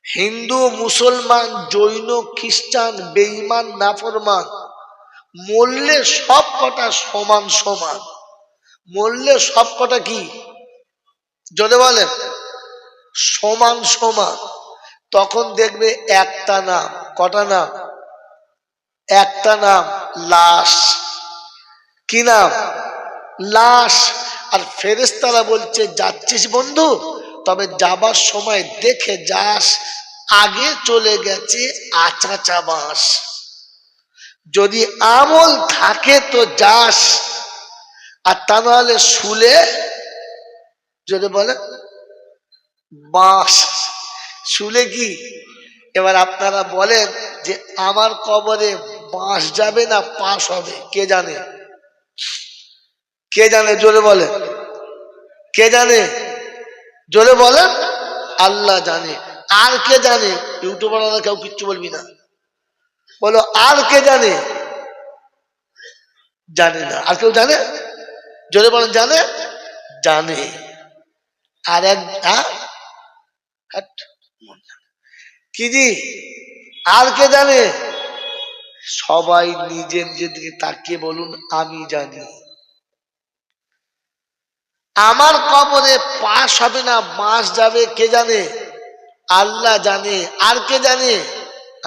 হিন্দু, মুসলমান, জৈন, খ্রিস্টান, বেঈমান, নাফরমান, মরলে সব কটা সমান সমান। মরলে সব কটা কি যদি বলেন সমান সমান। তখন দেখবে একটা নাম, কটা নাম? একটা নাম, লাশ। কি নাম? লাশ। আর ফেরেশতারা বলছে, যাচ্ছিস বন্ধু, তবে যাবার সময় দেখে যাস আগে চলে গেছে আচাচা বাঁশ। যদি আমল থাকে তো যাস, আর তা নাহলে শুলে যদি বলে বাঁশ। শুলে কি? এবার আপনারা বলেন যে আমার কবরে বাঁশ যাবে না পাশ হবে? কে জানে? কে জানে? জোরে বলে। কে জানে? জোরে বলেন। আল্লাহ জানে। আর কে জানে? ইউটিউবাররা কেউ কিচ্ছু বলবি না, বলো আর কে জানে? জানে না। আর কেউ জানে? জোরে বলেন। জানে? জানে। আর এক কি জি, আর কে জানে? সবাই নিজের দিকে তাকিয়ে বলুন, আমি জানি। আমার কবরে পাশ হবে না বাঁশ যাবে কে জানে? আল্লাহ জানে। আর কে জানে?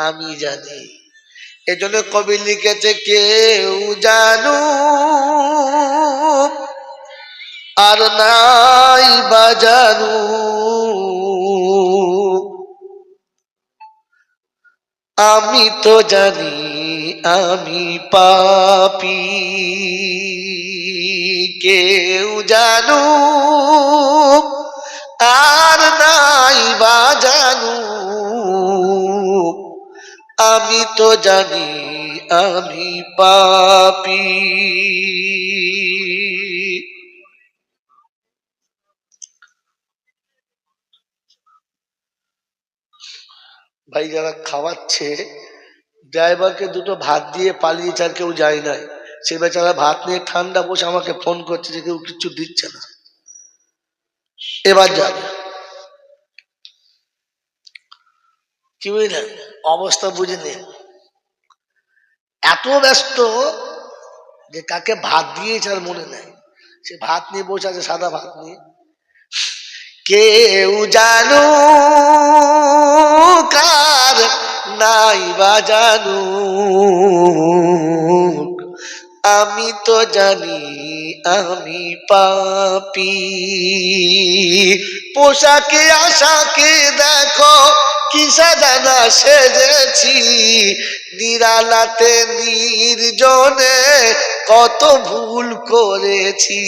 আমি জানি। এজন্য কবি লিখেছে, কেউ জানু আর নাই বাজানু, আমি তো জানি আমি পাপী। কেউ জানু আর নাই বাজানু, আমি তো জানি আমি পাপী। ভাই যারা খাওয়াচ্ছে, ড্রাইভারকে দুটো ভাত দিয়ে পালিয়েছে, আর কেউ যায় নাই। সে বেচারা ভাত নিয়ে ঠান্ডা বসে আমাকে ফোন করছে যে কেউ কিছু দিচ্ছে না। এবার যাবে কি বুঝলেন? অবস্থা বুঝে নিন। এত ব্যস্ত যে কাকে ভাত দিয়েছে আর মনে নেই। সে ভাত নিয়ে বসে আছে, সাদা ভাত নিয়ে। কেউ জানু কার নাই বা জানু, আমি তো জানি আমি পাপী। পোশাকে আশাকে দেখো কি সাজানা সেজেছি, নিরালাতে নির্জনে কত ভুল করেছি।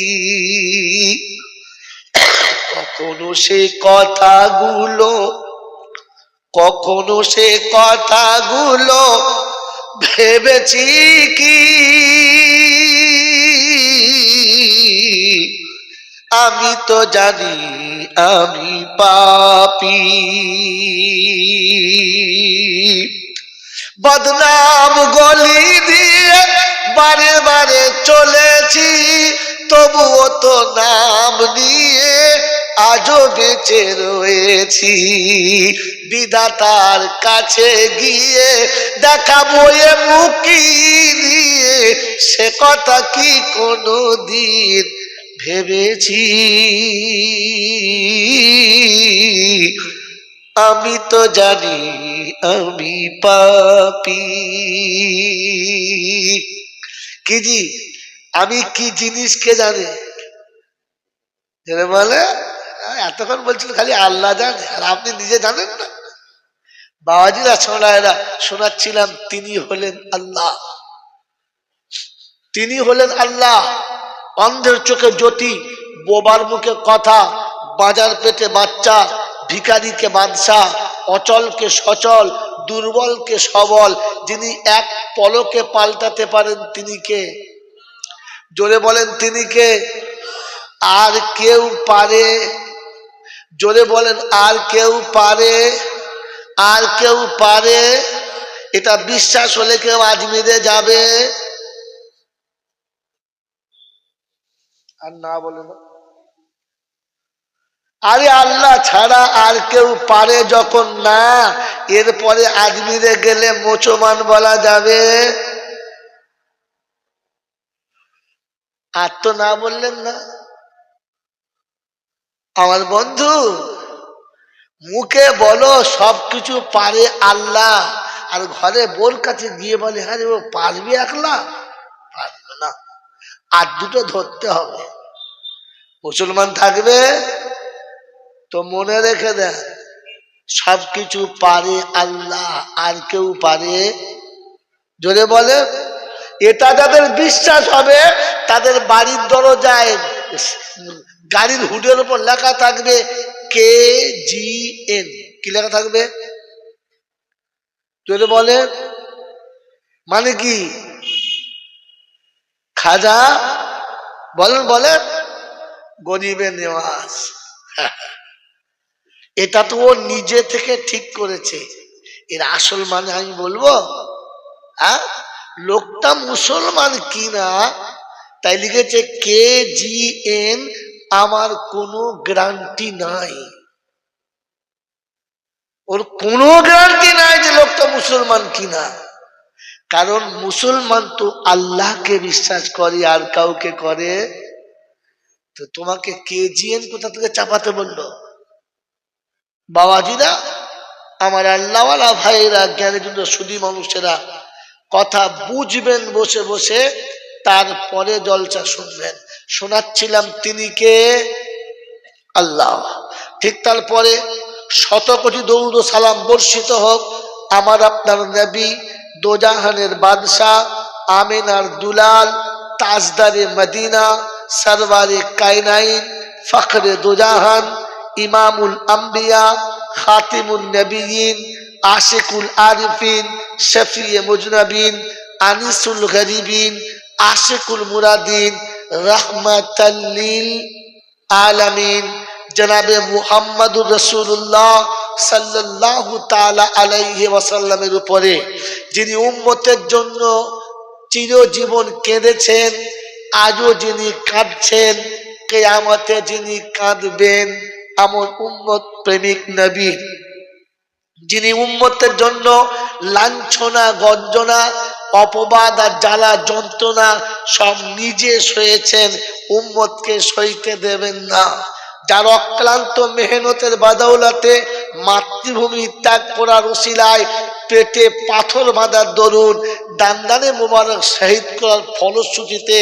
কখনো সে কথাগুলো, কখনো সে কথাগুলো ভেবেছি কি, আমি তো জানি আমি পাপী। বদনাম গলি দিয়ে বারে বারে চলেছি, তবুও তো নাম নিয়ে আজও বেঁচে রয়েছি। বিধাতার কাছে গিয়ে দেখাবো এ মুখি নিয়ে, সে কথা কি কোনো দিন ভেবেছি। আমি তো জানি আমি পাপী। কি জি, আমি কি জিনিস কে জানে? বলে এতক্ষণ বলছিল খালি আল্লাহ জানে, আর আপনি নিজে জানেন না। বাবাজিরা ছোড়ায়রা শোনাচ্ছিলাম, তিনি হলেন আল্লাহ। তিনি হলেন আল্লাহ। অন্ধের চোখে জ্যোতি, বোবার মুখে কথা, বাজার পেটে বাচ্চা, ভিখারিকে বাদশা, অচলকে সচল, দুর্বলকে সবল, যিনি এক পলকে পাল্টাতে পারেন তিনি কে? জোরে বলেন তিনি কে? আর কেউ পারে? জোরে বলেন আর কেউ পারে? আর কেউ পারে? এটা বিশ্বাস হলে কেউ আজমিরে যাবে? আর না বলে না। আরে আল্লাহ ছাড়া আর কেউ পারে যখন না, এরপরে আজমিরে গেলে মুসলমান বলা যাবে? আর তো না বললেন না। আমার বন্ধু, মুখে বলো সবকিছু পারে আল্লাহ, আর ঘরে বোর কাছে গিয়ে বলে হ্যাঁ ও পারবি একলা? পারবে না, আর দুটো ধরতে হবে। মুসলমান থাকবে তো মনে রেখে দেন, সবকিছু পারে আল্লাহ, আর কেউ পারে? জোরে বলে। এটা যাদের বিশ্বাস হবে, তাদের বাড়ির দরজায় গাড়ির হুডের উপর লেখা থাকবে KGN। কি লেখা থাকবে? জোরে বলে। মানে কি? খাজা বলেন বলেন, গরিবের নেওয়াজ। এটা তো ও নিজে থেকে ঠিক করেছে। এর আসল মানে আমি বলবো? হ্যাঁ, লোকটা মুসলমান কিনা তাই লিখেছে KGN, আমার কোনো গ্যারান্টি নাই। ওর কোনো গ্যারান্টি নাই যে লোকটা মুসলমান কিনা, কারণ মুসলমান তো আল্লাহকে বিশ্বাস করে, আর কাউকে করে? তো তোমাকে KGN কোথা থেকে চাপাতে বললো? বাবাজিরা, আমার আল্লাহওয়ালা ভাইয়েরা, জ্ঞানী জন্য সুধী মানুষেরা, কথা বুঝবেন বসে বসে, তারপরে জলসা শুনবেন। শোনাচ্ছিলাম তিনি কে? আল্লাহ। ঠিক তারপরে শত কোটি দরুদ ও সালাম বর্ষিত হোক আমার আপনার নবী, দোজাহানের বাদশাহ, আমিনার দুলাল, তাজদারে মদিনা, সরওয়ারে কায়নাইন, ফখরে দোজাহান, ইমামুল আম্বিয়া, খাতিমুন নবিয়িন, আশিকুল আরিফিন, শফিয়ে মুজনবিন, আনিসুল গরিবিন, আশিকুল মুরাদিন, রহমাতাল লিল আলামিন, জনাবে মুহাম্মদুর রাসূলুল্লাহ সাল্লাল্লাহু তাআলা আলাইহি ওয়াসাল্লামের উপরে, যিনি উম্মতের জন্য চিরজীবন কেঁদেছেন, আজও যিনি কাঁদছেন, কিয়ামতে যিনি কাঁদবেন, এমন উম্মত প্রেমিক নবী, যিনি উম্মতের জন্য লাঞ্ছনা, গঞ্জনা, অপবাদ আর জ্বালা যন্ত্রণা সব নিজে সয়েছেন, উম্মতকে সইতে দেবেন না। যার অক্লান্ত মেহনতের বাদৌলতে, মাতৃভূমি ত্যাগ করার উসিলায়, পেটে পাথর বাঁধার দরুন, দান্দানে মোবারক শহীদ করার ফলশ্রুতিতে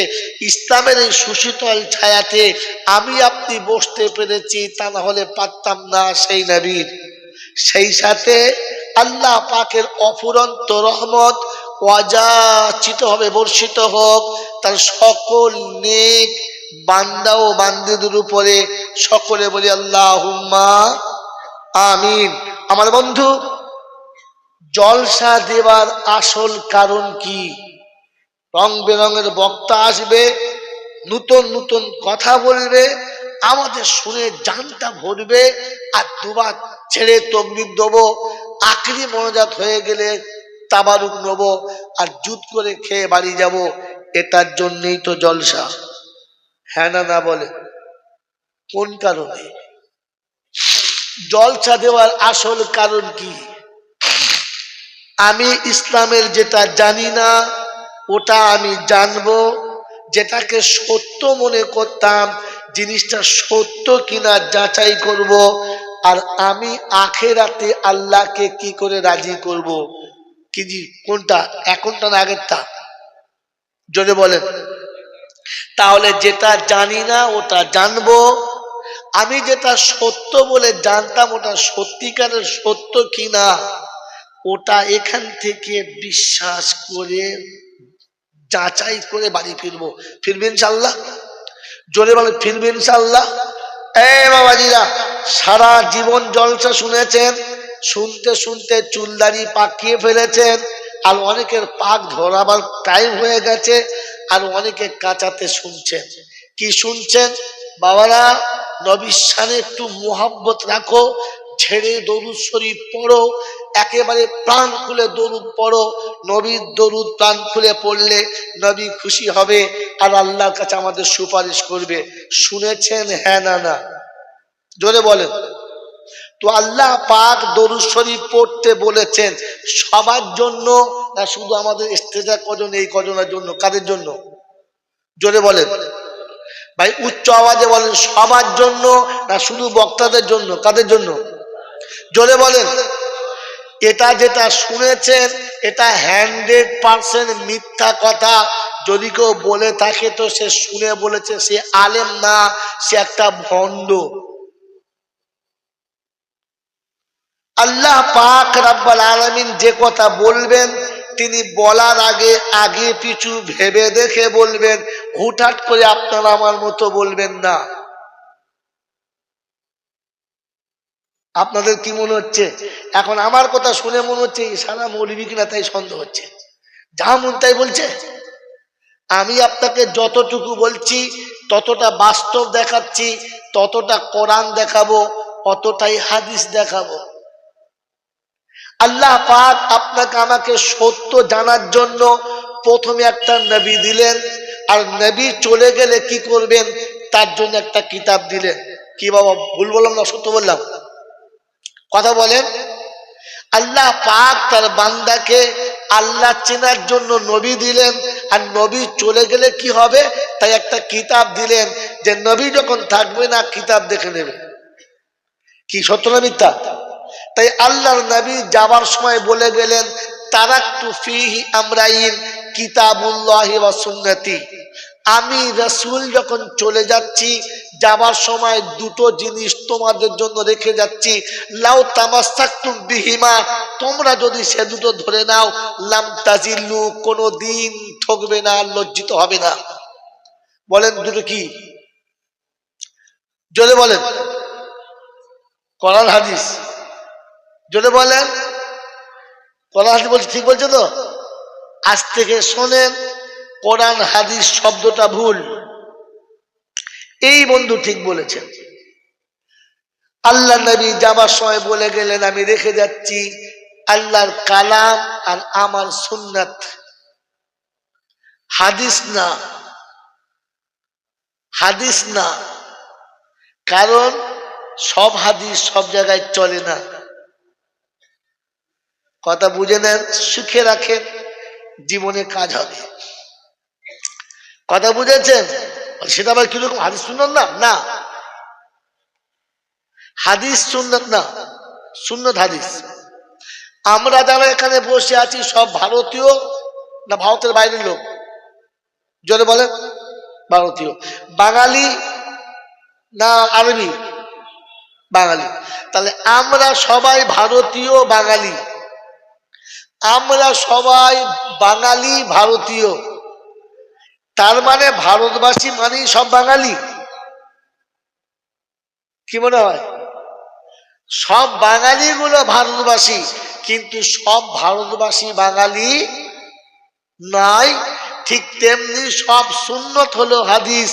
ইসলামের এই সুশীতল ছায়াতে আমি আপনি বসতে পেরেছি, তা না হলে পারতাম না সেই নবীর। সেই সাথে আল্লাহ পাকের অফুরন্ত রহমত ওয়াজাচিত হবে, বর্ষিত হোক তার সকল নেক বান্দা ও বান্দীদের উপরে। সকলে বলি আল্লাহুম্মা আমিন। আমার বন্ধু, জলসা দেওয়ার আসল কারণ কি? রং বেরঙের বক্তা আসবে, নতুন নতুন কথা বলবে, আমাদের শুনে জানটা ভরবে, আর দুবার ছেড়ে তকবীর দেবো, আখরি মোনাজাত হয়ে গেলে তাবারুক নেব, আর জুত করে খেয়ে বাড়ি যাব। এটার জন্যই তো জলসা। হ্যাঁ না না বলে? কোন কারণে জলসা দেওয়ার আসল কারণ কি? আমি ইসলামের যেটা জানি না ওটা আমি জানবো, যেটাকে সত্য মনে করতাম জিনিসটা সত্য কিনা যাচাই করব, আর আমি আখেরাতে আল্লাহকে কি করে রাজি করব। কি জি, কোনটা? এখনটা না আগেরটা? জোরে বলেন। তাহলে যেটা জানি না ওটা জানবো, আমি যেটা সত্য বলে জানতাম ওটা সত্যিকারের সত্য কিনা ওটা এখান থেকে বিশ্বাস করে যাচাই করে বাড়ি ফিরবো। ফিরবেন ইনশাআল্লাহ? জোরে বলে ফিরবেন ইনশাআল্লাহ? এই বাবাজিরা, সারা জীবন জলসা শুনেছেন, শুনতে শুনতে চুলদাড়ি পাকিয়ে ফেলেছেন, আর অনেকের পাক ধরাবার টাইম হয়ে গেছে, আর অনেকে কাঁচাতে শুনছেন। কি শুনছেন বাবারা? নবীর শানে একটু মোহাব্বত রাখো, ছেড়ে দরুদ শরীফ পড়ো, একেবারে প্রাণ খুলে দরুদ পড়ো। নবীর দরুদ প্রাণ খুলে পড়লে নবী খুশি হবে, আর আল্লাহর কাছে আমাদের সুপারিশ করবে। শুনেছেন? হ্যাঁ না না? জোরে বলেন। তো আল্লাহ পাক দরুদ শরীফ পড়তে বলেছেন সবার জন্য না শুধু আমাদের স্টেজে কজন এই কজনের জন্য? কাদের জন্য? জোরে বলেন ভাই, উচ্চ আওয়াজে বলেন। সবার জন্য না শুধু বক্তাদের জন্য? কাদের জন্য? জোরে বলেন। এটা যেটা শুনেছেন এটা 100% মিথ্যা কথা। যদি কেউ বলে থাকে তো সে শুনে বলেছে, সে আলেম না, সে একটা ভণ্ড। আল্লাহ পাক রব্বুল আলামিন যে কথা বলবেন তিনি বলার আগে আগে পিছু ভেবে দেখে বলবেন, হুটহাট করে আপনারা আমার মতো বলবেন না। আপনাদের কি মনে হচ্ছে? এখন আমার কথা শুনে মনে হচ্ছে সারা মৌলবি কিনা, তাই সন্দেহ হচ্ছে। যা মন তাই বলছে। আমি আপনাকে যতটুকু বলছি ততটা বাস্তব দেখাচ্ছি, ততটা কোরআন দেখাবো, অতটাই হাদিস দেখাবো। আল্লাহ পাক আপনাকে আমাকে সত্য জানার জন্য প্রথমে একটা নবী দিলেন, আর নবী চলে গেলে কি করবেন তার জন্য একটা কিতাব দিলেন। কি বাবা ভুল বললাম না সত্য বললাম? কথা বলেন। আল্লাহ পাক তার বান্দাকে আল্লাহ চেনার জন্য নবী দিলেন, আর নবী চলে গেলে কি হবে তাই একটা কিতাব দিলেন, যে নবী যখন থাকবে না কিতাব দেখে নেবে। কি সত্য না মিথ্যা? তাই আল্লাহর নবী যাবার সময় বলে গেলেন, তারাকতু ফীহি আমরাইন কিতাবুল্লাহি ওয়া সুন্নতি। আমি রাসূল যখন চলে যাচ্ছি, যাবার সময় দুটো জিনিস তোমাদের জন্য রেখে যাচ্ছি। লাউ তামাসসাকতুম বিহিমা, তোমরা যদি সে দুটো ধরে নাও, লাম তাজিল্লু, কোনোদিন ঠকবে না, লজ্জিত হবে না। বলেন দুটো কি? জোরে বলেন। কোরআন হাদিস। জোরে বলেন। কোরআন হাদিস বলছে, ঠিক বলছে তো? আজ থেকে শোনেন, কোরআন হাদিস শব্দটা ভুল। এই বন্ধু ঠিক বলেছেন। আল্লাহ নবী যাবার সময় বলে গেলেন, আমি রেখে যাচ্ছি আল্লাহর কালাম আর আমার সুন্নাত, হাদিস না। হাদিস না, কারণ সব হাদিস সব জায়গায় চলে না। কথা বুঝে নেন, শিখে রাখেন, জীবনে কাজ হবে। কথা বুঝেছেন? সেটা আবার কিরকম? হাদিস সুন্নাত না? না, হাদিস সুন্নাত না, সুন্নাত হাদিস। আমরা যারা এখানে বসে আছি সব ভারতীয় না ভারতের বাইরের লোক? জোরে বলেন। ভারতীয়। বাঙালি না আরবি? বাঙালি। তাহলে আমরা সবাই ভারতীয় বাঙালি, আমরা সবাই বাঙালি ভারতীয়। তার মানে ভারতবাসী মানেই সব বাঙালি? কি মনে হয়? সব বাঙালি গুলো ভারতবাসী, কিন্তু সব ভারতবাসী বাঙালি নাই। ঠিক তেমনি সব সুন্নত হলো হাদিস,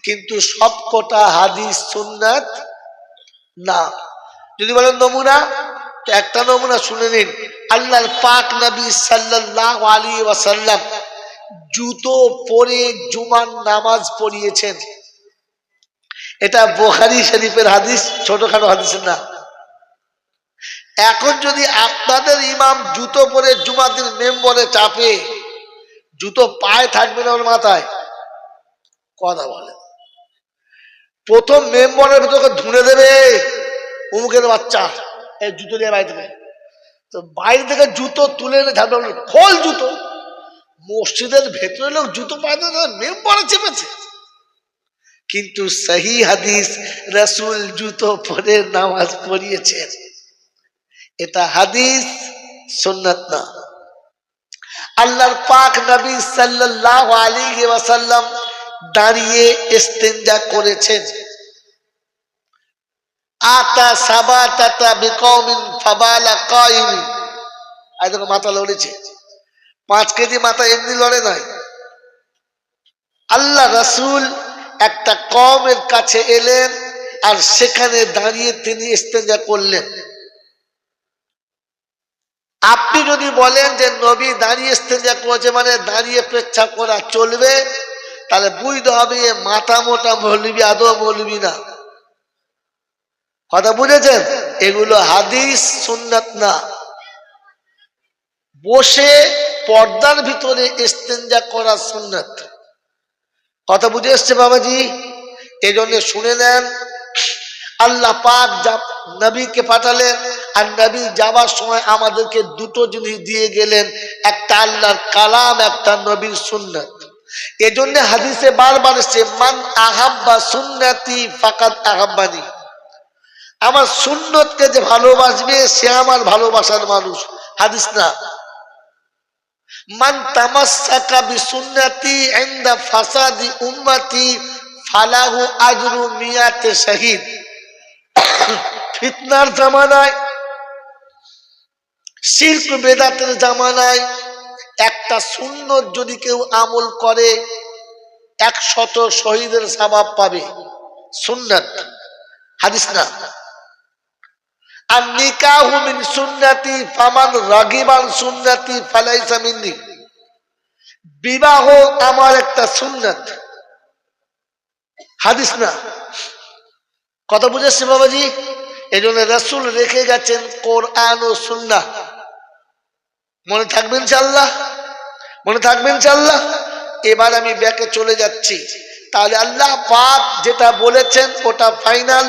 কিন্তু সব কটা হাদিস সুন্নাত না। যদি বলেন নমুনা, তো একটা নমুনা শুনে নিন। আল্লাহর পাক নবী সাল্লাল্লাহু আলাইহি ওয়াসাল্লাম জুতো পরে জুমার নামাজ পড়িয়েছেন। এটা বুখারী শরীফের হাদিস, ছোটখাটো হাদিস না। এখন যদি আপনাদের ইমাম জুতো পরে জুমার দিন মেম্বরে চাপে, জুতো পায়ে থাকবে না ওর মাথায়? কথা বলে। প্রথম মেম্বরের ভেতরে ধুনে দেবে, অমুকের বাচ্চা এই জুতো নিয়ে বাইরে থেকে, তো বাইরে থেকে জুতো তুলে এনে ঝাড়বে, খোল জুতো। মসজিদের ভেতরে লোক জুতো পায় না, মেম্বরে চেপেছে। কিন্তু সহি হাদিস, রাসূল জুতো পরে নামাজ পড়িয়েছেন। এটা হাদিস, সুন্নাত না। আল্লাহর পাক নবী সাল্লাল্লাহু আলাইহি ওয়াসাল্লাম দাঁড়িয়ে ইস্তেনজা করেছেন। আতা সাবাতাতা বিকওমিন ফাবালা কাইম। আজ মাথা লড়েছে, 5 কেজি মাথা এমনি লড়ে নাই। আল্লাহ রাসূল একটা কওমের কাছে এলেন, আর সেখানে দাঁড়িয়ে তিনি ইস্তেনজা করলেন। আপনি যদি বলেন যে নবী দাঁড়িয়ে ইস্তেনজা করেছে মানে দাঁড়িয়ে পেচ্ছাপ করা চলবে, তাহলে বুঝতে হবে এ মাথা মোটা মৌলবি, আদৌ মৌলবি না। কথা বুঝেছেন? এগুলো হাদিস সুন্নাত না। বসে পর্দার ভিতরে ইস্তেঞ্জা করা সুন্নাত। কথা বুঝে এসছে বাবাজি? এই জন্য শুনে নেন, আল্লাহ পাক নবীকে পাঠালেন, আর নবী যাবার সময় আমাদেরকে দুটো জিনিস দিয়ে গেলেন, একটা আল্লাহর কালাম, একটা নবীর সুন্নাত। এজন্য হাদিসে বারবার এসেছে, মান আহাব্বা সুন্নাতি ফাকাদ আহাব্বানি। আমার সুন্নতকে যে ভালোবাসবে সে আমার ভালোবাসার মানুষ। হাদিস না। মান তামাসসাকা বিসুন্নতি ইনদা ফাসাদি উম্মতি ফালাহু আজরু মিয়াতে শাহীদ। ফিতনার জামানায়, শিরক বেদাতের জামানায় একটা সুন্নত যদি কেউ আমল করে 100 শহীদের সওয়াব পাবে। সুন্নাত, হাদিস না। আর নিকাহু মিন সুন্নতি ফামান রাগিবান সুন্নতি ফালাইসা মিন্নি। বিবাহ আমার একটা সুন্নাত, হাদিস না। কথা বুঝেছে বাবাজি? এই জন্য রাসূল রেখে গেছেন কোরআন ও সুন্নাহ। মনে থাকবেন ইনশাআল্লাহ? মনে থাকবেন ইনশাআল্লাহ? এবার আমি ব্যাকে চলে যাচ্ছি। তাহলে আল্লাহ পাক যেটা বলেছেন ওটা ফাইনাল,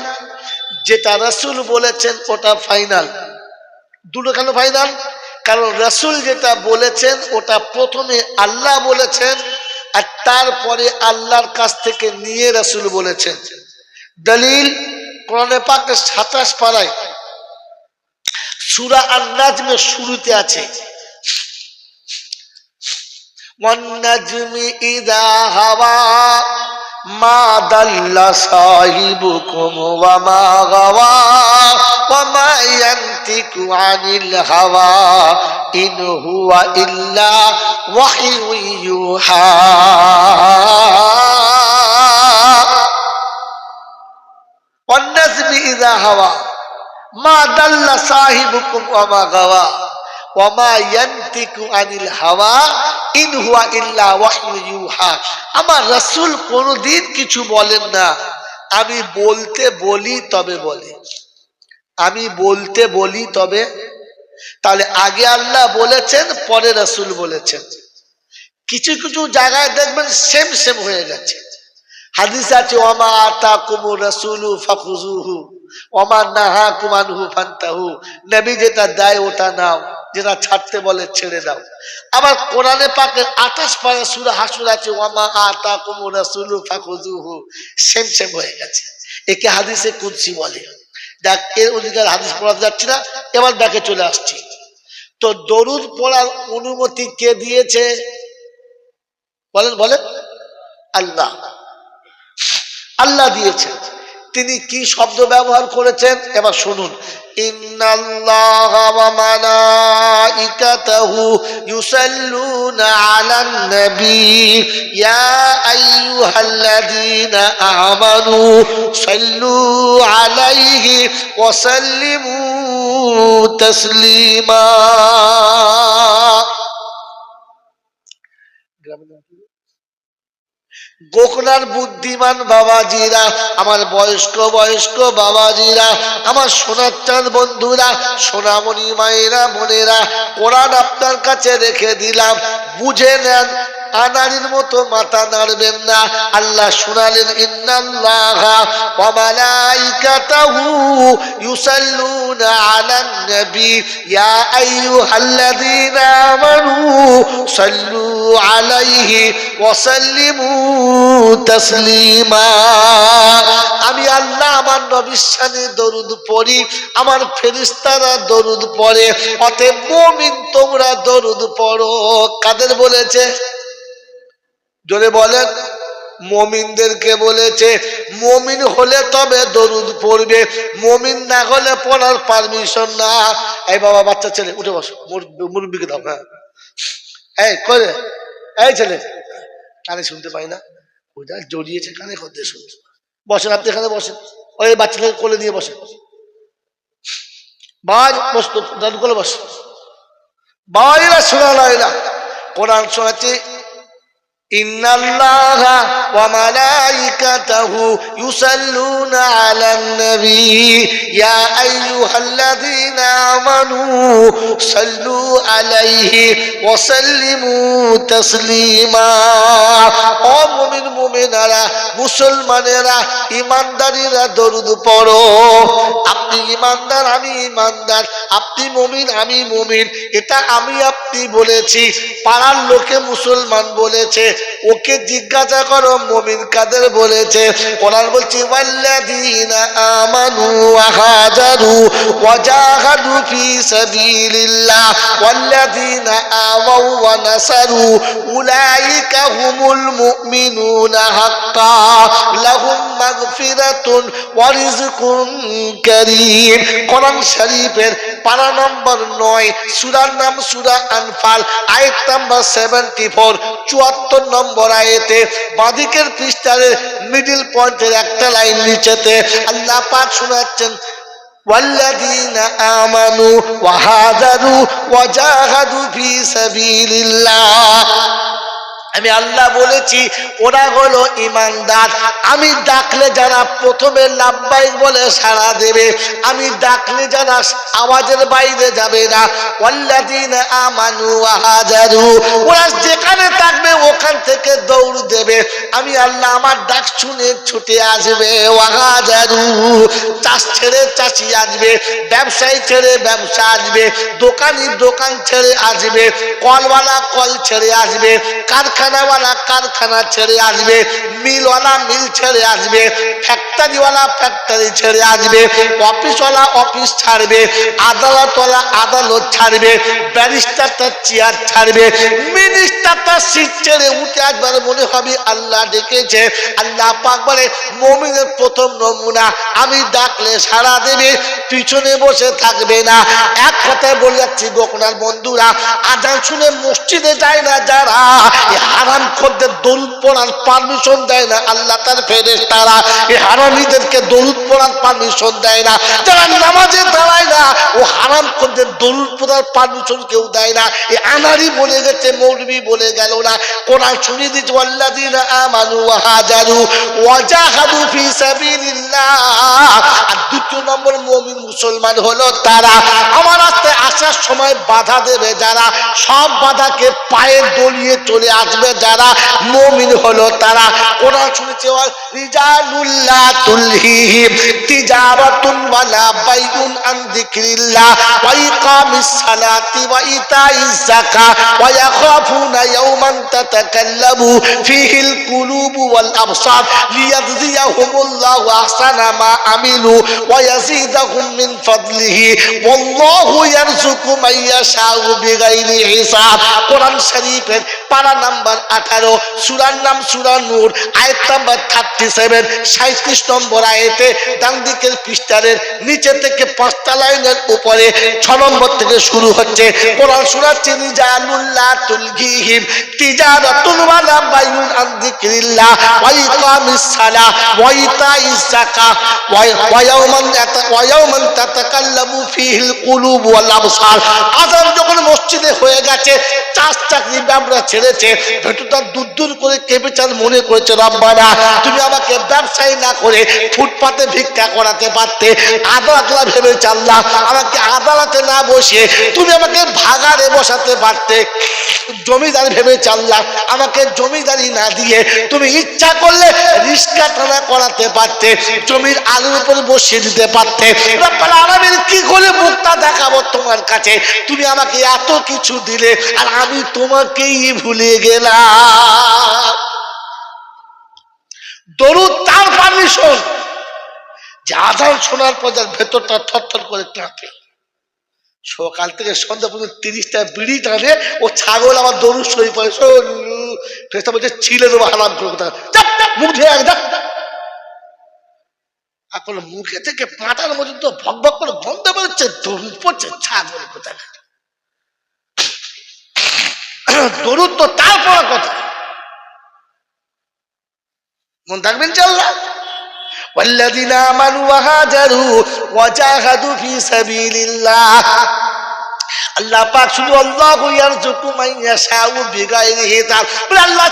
যেটা রাসূল বলেছেন ওটা ফাইনাল। দুটো কেন ফাইনাল? কারণ রাসূল যেটা বলেছেন ওটা প্রথমে আল্লাহ বলেছেন, আর তারপরে আল্লাহর কাছ থেকে নিয়ে রাসূল বলেছেন। দলিল কোরআনে পাকের 27 পারায় সূরা আন-নাজমের শুরুতে আছে, ওয়ান নাজমি ইযা হাওয়া মা দাল্লা সাহিবুকুম ওয়া মা গাওয়া ওয়া মা ইয়ানতিকু আনিল হাওয়া ইন হুয়া ইল্লা ওয়াহয়ু ইউহা। ওয়ান নাজমি ইযা হাওয়া মা দাল্লা সাহিবুকুম ওয়া মা গাওয়া ওয়া মা ইয়ানতিকু আনিল হাওয়া ইন হুয়া ইল্লা ওয়াহয়ু ইউহা। আমার রাসূল কোনদিন কিছু বলেন না, আমি বলতে বলি তবে বলে, আমি বলতে বলি তবে। তাহলে আগে আল্লাহ বলেছেন, পরে রাসূল বলেছেন। কিছু কিছু জায়গায় দেখবেন সেম সেম হয়ে গেছে। হাদিস আছে, ওয়ামা আতাকুমুর রাসূলু ফাখুযুহু ওয়ামা নাহাকুম আনহু ফান্তাহু। নবী যেটা দেয় ওটা নাও, যেটা ছাড়তে বলে ছেড়ে দাও। আবার কোরআনে পাকের 28 পারা সূরা হাসর আছে, ওয়ামা আতাকুমুর রাসূলু ফাখুযুহু। সেম সেম হয়ে গেছে। একে হাদিসে কুদসি বলে। দেখ, এর অধিকার হাদিস পড়াতে যাচ্ছি না, এবার ব্যাকে চলে আসছি। তো দরুদ পড়ার অনুমতি কে দিয়েছে? বলেন বলেন। আল্লাহ। আল্লাহ দিয়েছেন। তিনি কি শব্দ ব্যবহার করেছেন এবার শুনুন। ইন্নাল্লাহা ওয়া মালাইকাতাহু ইউসাল্লুনা আলান নবী ইয়া আইয়ুহাল্লাযীনা আমানু সাল্লু আলাইহি ওয়া সাল্লিমু তাসলিমা। গোকনার বুদ্ধিমান বাবাজিরা, আমার বয়স্ক বয়স্ক বাবাজিরা, আমার সোনার চাঁদ বন্ধুরা, সোনামণি মায়েরা, বোনেরা, কোরআন আপনার কাছে রেখে দিলাম, বুঝে নেন। আনারির মতো মাথা নাড়বেন না। আল্লাহ শুনালেন, ইন্নাল্লাহা ওয়া মালাইকাতাহু ইউসাল্লুনা আলান নবী ইয়া আইয়ুহাল্লাযীনা আমানু সাল্লু আলাইহি ওয়া সাল্লিমু তাসলিমা। আমি আল্লাহ আমার নবীর শানে দরুদ পড়ি, আমার ফেরেশতারা দরুদ পড়ে, অতএব মুমিন তোমরা দরুদ পড়ো। কাদের বলেছে? জোরে বলেন। মুমিনদেরকে বলেছে। মুমিন হলে তবে দরুদ পড়বে, মুমিন না হলে পড়ার পারমিশন না। এই বাবা, বাচ্চা ছেলে উঠে বসো, মুরব্বিকে দাও। হ্যাঁ, এই করে, এই ছেলে কানে শুনতে পাই না, ওইটা জড়িয়েছে কানে, করতে শুনছে। বসেন, আপনি এখানে বসেন, ওই বাচ্চাটাকে কোলে নিয়ে বসেন। বাজ বসতো, দাদু কোলে বসে। বাবাইরা শোনা না, কোরআন শোনাচ্ছে। ইন্নাল্লাহা ওয়া মালাইকাতাহু ইউসাল্লুনা আলান নবী ইয়া আইয়ুহাল্লাযীনা আমানু সাল্লু আলাইহি ওয়া সাল্লিমু তাসলিমা। ও মুমিন মুমিনারা, মুসলমানেরা, ইমানদারেরা দরুদ পড়ো। আপনি ইমানদার, আমি ইমানদার, আপনি মুমিন, আমি মুমিন, এটা আমি আপনি বলেছি, পাড়ার লোকে মুসলমান বলেছে। ওকে জিজ্ঞাসা করো মুমিন কাদের বলেছে। কোরআন বলছে ওয়াল্লাযীনা আমানু ওয়া হাজারু ওয়া জাহাদু ফি সাবিলিল্লাহ ওয়াল্লাযীনা আওয়াউ ওয়া নাসারু উলাইকা হুমুল মুমিনুনা হাক্কান লাহুম মাগফিরাতুন ওয়া রিজকুন কারীম। কোরআন শরীফের পারা নম্বর 9, সূরার নাম সূরা আনফাল, আয়াত নাম্বার 74, 74 নম্বর আয়াতে বাদিকের পৃষ্ঠার মিডল পয়েন্টের একটা লাইন নিচেতে আল্লাহ পাক শোনাচ্ছেন ওয়াল্লাযীনা আমানু ওয়া হাজারু ওয়া জাহাদু ফি সাবিলিল্লাহ। আমি আল্লাহ বলেছি ওরা হলো ইমানদার। আমি ডাকলে যারা প্রথমে লাব্বাইক বলে সাড়া দেবে, আমি ডাকলে যারা আওয়াজের বাইরে যাবে না। ওয়াল্লাযীনা আমানু ওয়া হাজারু, ওরা যেখানে থাকবে ওখান থেকে দৌড় দেবে। আমি আল্লাহ আমার ডাক শুনে ছুটে আসবে। ওয়া হাজারু, চাষ ছেড়ে চাষি আসবে, ব্যবসায়ী ছেড়ে ব্যবসা আসবে, দোকানি দোকান ছেড়ে আসবে, কলওয়ালা কল ছেড়ে আসবে, কারখানাওয়ালা কারখানা ছেড়ে আসবে, মিলওয়ালা মিল ছেড়ে আসবে, ফ্যাক্টরিওয়ালা ফ্যাক্টরি ছেড়ে আসবে, অফিসওয়ালা অফিস ছাড়বে, আদালতওয়ালা আদালত ছাড়বে, ব্যারিস্টারটা চেয়ার ছাড়বে, মিনিস্টারটা সিট ছেড়ে উঠে আসবার মনে হবে আল্লাহ ডেকেছে। আল্লাহ পাক বলে মুমিনের প্রথম নমুনা, আমি ডাকলে সাড়া দেবে, পিছনে বসে থাকবে না। এক কথায় বলে যাচ্ছি গোকনার বন্ধুরা, আজান শুনে মসজিদে যায় না যারা, হারাম খোরদের দরুদ পড়ার পারমিশন দেয় না আল্লাহ তার ফেরেশতারা। এই হারামীদেরকে দরুদ পড়ার পারমিশন দেয় না। যারা নামাজে দাঁড়ায় না, ও হারাম খোরদের দরুদ পড়ার পারমিশন কেউ দেয় না। এই আনারি বলে গেছে, মৌলবি বলে গেল না। কোরআন শুনিয়ে দিচ্ছে ওয়াল্লাযীনা আমানু ওয়া হাজারু ওয়া জাহাদু ফি সাবিলিল্লাহ। আর দ্বিতীয় নম্বর মুমিন মুসলমান হলো তারা, আমার রাস্তে আসার সময় বাধা দেবে যারা, সব বাধাকে পায়ে দলিয়ে চলে আসবে যারা, মুমিন হলো তারা। কোরআন শুনেছে রিজালুল্লাহ তুলহিহিম তিজারাতুন ওয়ালা বাইউন আন যিকরিল্লাহ ওয়া ইকামিস সালাতি ওয়া ইতাইজ যাকাত ওয়া ইয়াখাফুনা ইয়াওমান তাতাকাল্লামু ফীহিল কুলুবু ওয়াল আবসার লিয়াজজিয়াহুমুল্লাহু আহসানা মা আমিলু ওয়া ইয়াজিদাহুম মিন ফাদলিহি ওয়াল্লাহু ইয়ারযুকু মান ইয়াশাউ বিগাইরি হিসাব। কোরআন শরীফের পারা নাম্বার 18, সূরার নাম সূরা নূর, আয়াত নাম্বার 37, 37 নম্বর আয়াতে ডান দিকের পৃষ্ঠারের নিচে থেকে 5টা লাইনের উপরে 6 নম্বর থেকে শুরু হচ্ছে। কোরআন শোনাচ্ছে রিজালুল্লাহ তুলহিহিম তিজারাতুন ওয়ালা বাইউন আন যিকরিল্লাহ ওয়া ইকামিস সালাহ ওয়া ইতাইজ যাকাত ওয়া ইয়াওমান তাতাকাল্লামু ফীহিল কুলুব ওয়াল আবসার। আযান যখন মসজিদে হয়ে গেছে, চাষ চাকরি ব্যবসা ছেড়েছে, ভেতরটা দূর দূর করে কেঁপেচার মনে করেছে রব্বানা তুমি আমাকে ব্যবসায়ী না করে ফুটপাতে ভিক্ষা করাতে পারতে। আদালতলা ভেবে চাল্লা, আমাকে আদালতে না বসে তুমি আমাকে ভাগাড়ে বসাতে পারতে। জমিদার ভেবে চাল্লা, আমাকে জমিদারি না দিয়ে তুমি ইচ্ছা করলে রিস্কা টানা করাতে পারতে, জমির আলুর উপর বসিয়ে দিতে পারতে। রব্বানা আলামিন কি করে মুখটা দেখাবো তোমার কাছে? তুমি আমাকে এত কিছু দিলে আর আমি তোমাকেই ভুলে গেলাম। দরুদ তার পারমিশন যে আযান শোনার পর যার ভেতরটা থরথর করে কাঁপে। সকাল থেকে সন্ধ্যা পর্যন্ত 30টা বিড়ি টানে, ও ছাগল আমার দরুদ শরীফ পড়ে। ফেরেশতা বলছে ছিলে দেবো হারাম করে কোথা, মুখ ধুয়ে এক দেখ। এখন মুখে থেকে পাটার মধ্যে তো ভক ভক করে গন্ধ বেরোচ্ছে, দরুদ পড়ছে ছাগল কোথায়। দরুদ তো তার পড়ার কথা, মন থাকবেন চাল্লা। ওয়াল্লাযীনা আমানু ওয়া হাজারু ওয়া জাহাদু ফি সাবিলিল্লাহ। আল্লাহ পাক শুধু আল্লাহু ইয়ারযুকু মান ইয়াশাউ বিগাইরি হিসাব, বলে আল্লাহ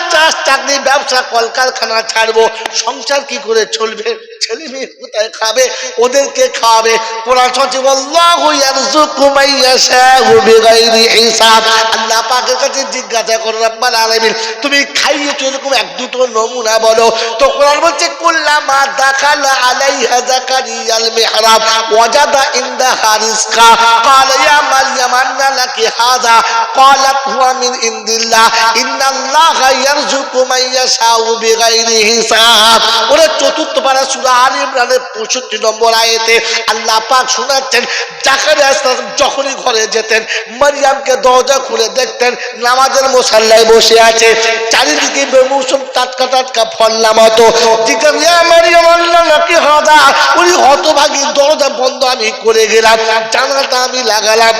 চাকরি ব্যবসা কলকারখানা ছাড়বো, সংসার কি করে চলবে, ছেলে মেয়ে কোথায় খাবে, ওদেরকে খাওয়াবে। কোরআন সচিব আল্লাহু ইয়ারযুকু মান ইয়াশাউ বিগাইরি হিসাব। আল্লাহ পাকের কাছে জিজ্ঞাসা করো রব্বাল আলামিন তুমি খাইয়েছো এরকম এক দুটো নমুনা বলো। তো কোরআন বলছে কুল্লামা দাখালা আলাইহা যাকারিয়াল মিহরাব ওয়াজাদা ইনদাহা রিজকা ক্বালা ইয়া মারইয়াম আন্না লাকি হাযা ক্বালাত হুয়া মিন ইনদিল্লাহ ইন্নাল্লাহা ইয়ারযুকু মান ইয়াশাউ বিগাইরি হিসাব। ওরে চতুর্থ পারা সূরা আলে ইমরানের 65 নম্বর আয়াতে আল্লাহ পাক শোনাচ্ছেন জাকারিয়া আলাইহিস যখনই ঘরে যেতেন মারইয়ামকে দরজা খুলে দেখতেন নামাজের মুসাল্লায় বসে আছে, চারিদিকে বেমৌসুম টাটকা টাটকা ফল নামাতো। জিজ্ঞাসা ইয়া মারইয়াম আন্না লাকি হাযা, ওই হতভাগী দরজা বন্ধ আমি করে গেলাম, জানালাটা আমি লাগালাম।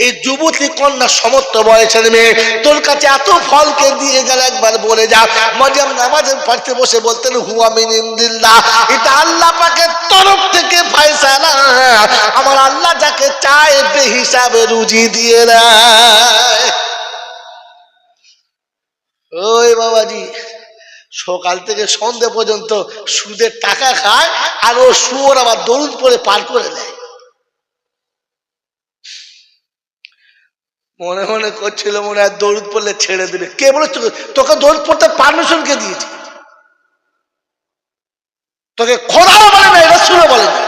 এই যুবতী কন্যা সমস্ত বয়সের মেয়ে তোর কাছে এত ফলকে দিয়ে গেল, একবার বলে যা। মারইয়াম নামাজের পাশে বসে বলতেন হুয়া মিন ইনদিল্লাহ, এটা আল্লাহ পাকের তরফ থেকে ফয়সালা, আমার আল্লাহ যাকে চায় বেহিসাবে রুজি দিয়ে দেয়। ওই বাবাজি সকাল থেকে সন্ধ্যে পর্যন্ত সুদের টাকা খায়, আর ও সুর আবার দরুদ পড়ে পার করে দেয়। মনে মনে করছিল মনে হয় দরুদ পড়লে ছেড়ে দেবে। কে বলে তোকে দরুদ পড়তে পারমিশন কে দিয়েছে? তোকে খোদাও বলে না, এটা শুনে বলে না।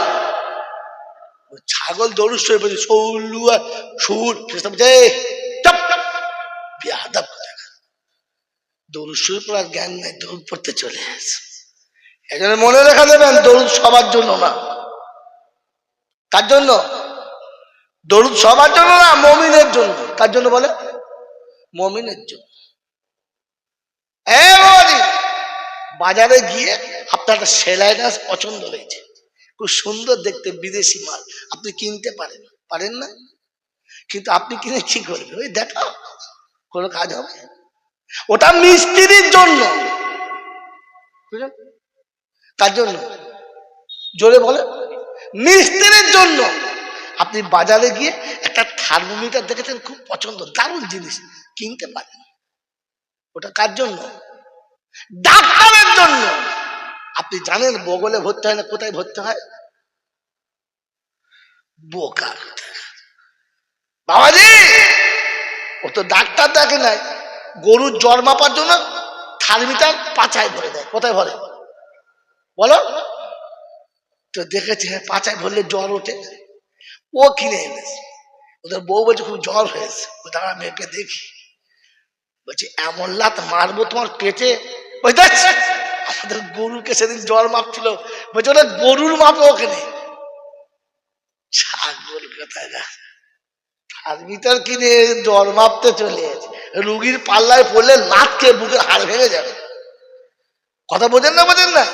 ছাগল দরুদ শুয়ে পড়েছে সৌলু আর সুর দরুদ শুয়ে পড়ার জ্ঞান নাই, দরুদ পড়তে চলে আসে। এই জন্য মনে রেখা দেবেন দরুদ সবার জন্য না। কার জন্য? দরুদ সবার জন্য না, মুমিনের জন্য। কার জন্য বলে? মুমিনের জন্য। বাজারে গিয়ে আপনার একটা সেলাই গাছ পছন্দ হয়েছে, খুব সুন্দর দেখতে, বিদেশি মাল, আপনি কিনতে পারেন, পারেন না? কিন্তু আপনি কিনে কি করবেন? ওই দেখাও, কোনো কাজ হবে? ওটা মিস্ত্রির জন্য। কার জন্য? জোরে বলে। মিস্ত্রির জন্য। আপনি বাজারে গিয়ে একটা থার্মোমিটার দেখেছেন, খুব পছন্দ, দারুণ জিনিস, কিনতে পারেন। ওটা কার জন্য? ডাক্তারের জন্য। আপনি জানেন বগলে ভর্তি হয় না, কোথায় ভর্তি হয়? বোকা বাবাজি, ও তো ডাক্তার দেখে নাই, গরুর জ্বর মাপার জন্য থার্মোমিটার পাছায় ভরে দেয়। কোথায় ভরে বলো তো? দেখেছে পাছায় ভরলে জ্বর ওঠে, ও কিনে এনেছে। ওদের বউ বলছে খুব জ্বর হয়েছে, ও দাঁড়া মেপে দেখি। বলছে এমন লাত মারবো তোমার পেটে। আমাদের গরুকে সেদিন জ্বর মাপছিল, বলছে ওটা গরুর মাপে ওখানে। ছাগল কোথায় না, থার্মোমিটার কিনে জ্বর মাপতে চলে গেছে। রুগীর পাল্লায় পড়লে লাতকে বুকের হাড় ভেঙে যাবে। কথা বোঝেন না? বোঝেন না?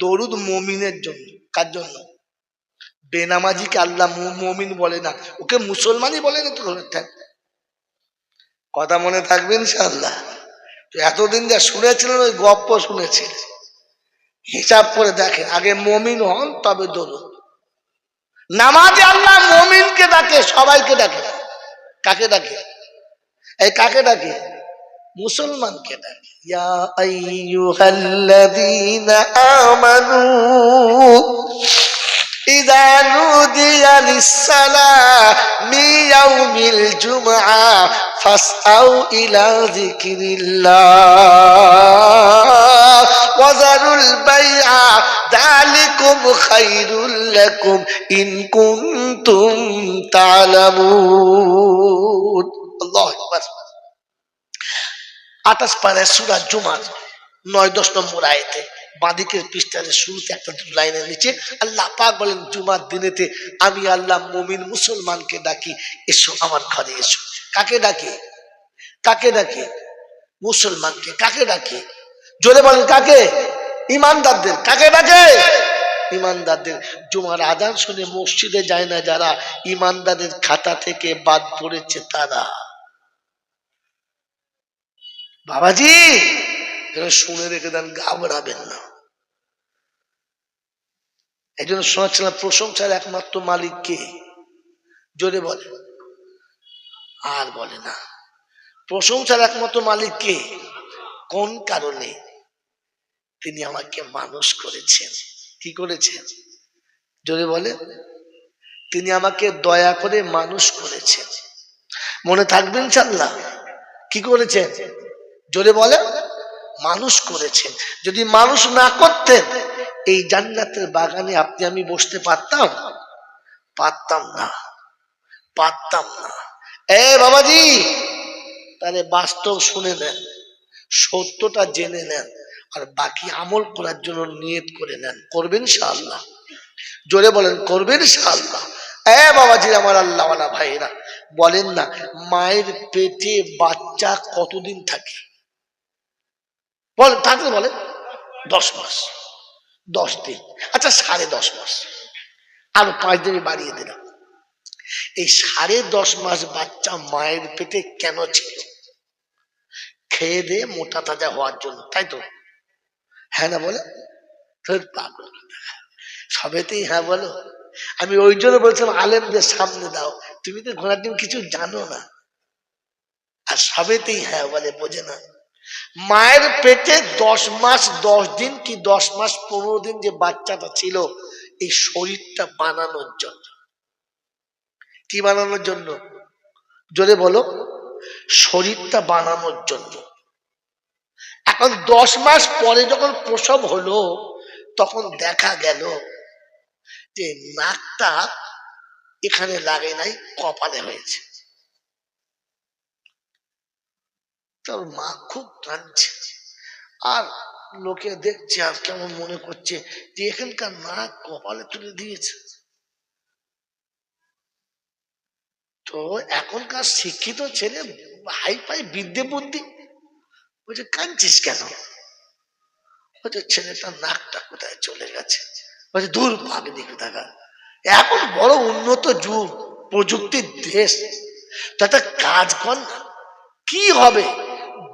দরুদ মুমিনের জন্য। কার জন্য? বেনামাজিকে আল্লাহ মুমিন বলে না, ওকে মুসলমানই বলে না। তো কথা মনে থাকবে ইনশাআল্লাহ। তো এতদিন যা শুনেছিলেন ওই গপ্প শুনেছিলেন, হিসাব করে দেখেন, আগে মুমিন হন তবে দরুদ। নামাজে আল্লাহ মুমিনকে ডাকে, সবাইকে ডাকে। কাকে ডাকে? এই কাকে ডাকে? মুসলমানকে ডাকে। ইয়া আইয়ুহাল্লাযীনা আমানু ইযা নুদিয়া লিস-সালামি ইয়াউমিল জুমআ ফাসআউ ইলা যিকরিল্লাহ ওয়া যারুল বাইআ যালিকুম খায়রুল লাকুম ইন কুনতুম তা'লামুন। আল্লাহু আকবার। 28 পারা সূরা জুমার 9-10 নম্বর আয়াতে বাদিকের পৃষ্ঠার শুরুতে একটা লাইনের নিচে আল্লাহ পাক বলেন জুমার দিনেতে আমি আল্লাহ মুমিন মুসলমানকে ডাকি, এসো আমার ঘরে এসো। কাকে ডাকে? কাকে ডাকে? মুসলমানকে। কাকে ডাকে? জোরে বলেন কাকে? ইমানদারদের। কাকে ডাকে? ইমানদারদের। জুমার আযান শুনে মসজিদে যায় না যারা, ইমানদারদের খাতা থেকে বাদ পড়েছে তারা। বাবাজি শুনে রেখে দেন, ঘাবড়াবেন না। এই জন্য শোনাচ্ছিলাম প্রশংসার একমাত্র মালিক কে? জোরে বলে। আর বলে না। প্রশংসার একমাত্র মালিক কে? কোন কারণে? তিনি আমাকে মানুষ করেছেন। কি করেছেন? জোরে বলে। তিনি আমাকে দয়া করে মানুষ করেছেন। মনে থাকবেন ইনশাআল্লাহ। কি করেছেন? জোরে বলে। মানুষ করেছেন। যদি মানুষ না করতেন এই জান্নাতের বাগানে আপনি আমি বসতে পারতাম? পারতাম না, পারতাম না। বাবাজি, তাহলে বাস্তব শুনে নেন, সত্যটা জেনে নেন, আর বাকি আমল করার জন্য নিয়ত করে নেন। করবেন ইনশাআল্লাহ? জোরে বলেন, করবেন ইনশাআল্লাহ? বাবাজি আমার আল্লাহওয়ালা ভাইরা, বলেন না মায়ের পেটে বাচ্চা কতদিন থাকে? বলেন, থাকলে বলেন 10 মাস, 10 দিন। আচ্ছা 10.5 মাস, আরো 5 দিন বাড়িয়ে দিলাম। এই 10.5 মাস বাচ্চা মায়ের পেটে কেন ছিল? খেয়ে দিয়ে মোটা তাজা হওয়ার জন্য, তাই তো? হ্যাঁ না বলে? সবেতেই হ্যাঁ বলো। আমি ওই জন্য বলছিলাম আলেমদের সামনে দাও, তুমি তো ঘোড়ার ডিম কিছু জানো না, আর সবেতেই হ্যাঁ বলে, বোঝে না। মায়ের পেটে 10 মাস 10 দিন কি 10 মাস 15 দিন যে বাচ্চাটা ছিল, এই শরীরটা বানানোর জন্য। কি বানানোর জন্য? জোরে বলো। শরীরটা বানানোর জন্য। এখন 10 মাস পরে যখন প্রসব হলো, তখন দেখা গেল যে নাকটা এখানে লাগে নাই, কপালে হয়েছে। তোর মা খুব কাঁদছে, আর লোকে দেখছে, আর কেমন মনে করছে যে এখানকার নাক কপালে তুলে দিয়েছে। তো এখনকার শিক্ষিত ছেলে হাই ফাই বিদ্যে বুদ্ধি, বলছে কাঁদছিস কেন? বলছে ছেলেটার নাকটা কোথায় চলে গেছে। বলছে দূর পাগলি কোথাকার, এখন বড় উন্নত যুগ, প্রযুক্তির দেশ, তো একটা কাজ কর না, কি হবে,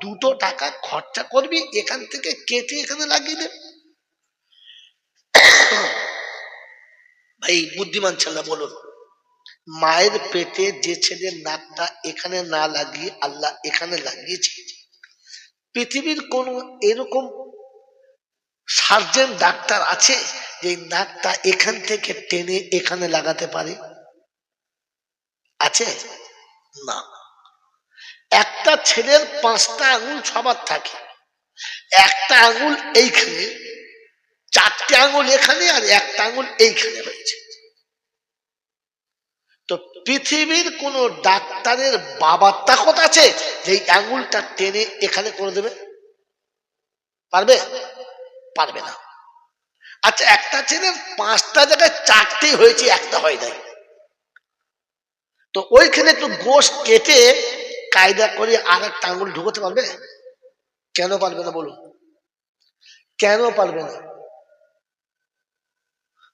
2 টাকা খরচা করবি, এখান থেকে কেটে এখানে লাগিয়ে দে। ভাই বুদ্ধিমান ছেলে বলুন, মায়ের পেটে যে ছেলের নাকটা এখানে না লাগিয়ে আল্লাহ এখানে লাগিয়েছে, পৃথিবীর কোন এরকম সার্জন ডাক্তার আছে যে নাকটা এখান থেকে টেনে এখানে লাগাতে পারে? আছে? না। একটা ছেলের 5টা আঙুল সবার থাকে, একটা আঙুল এইখানে, 4টে আঙুল এখানে, আর একটা আঙুল এইখানে হয়েছে। তো পৃথিবীর কোন ডাক্তারের বাবার তাকত আছে যে এই আঙুলটা টেনে এখানে করে দেবে? পারবে? পারবে না। আচ্ছা একটা ছেলের 5টা জায়গায় 4টে হয়েছে, একটা হয় নাই, তো ওইখানে একটু গোশ কেটে কায়দা করে আর একটা আঙুল ঢুকতে পারবে? কেন পারবে না বলুন? কেন পারবে না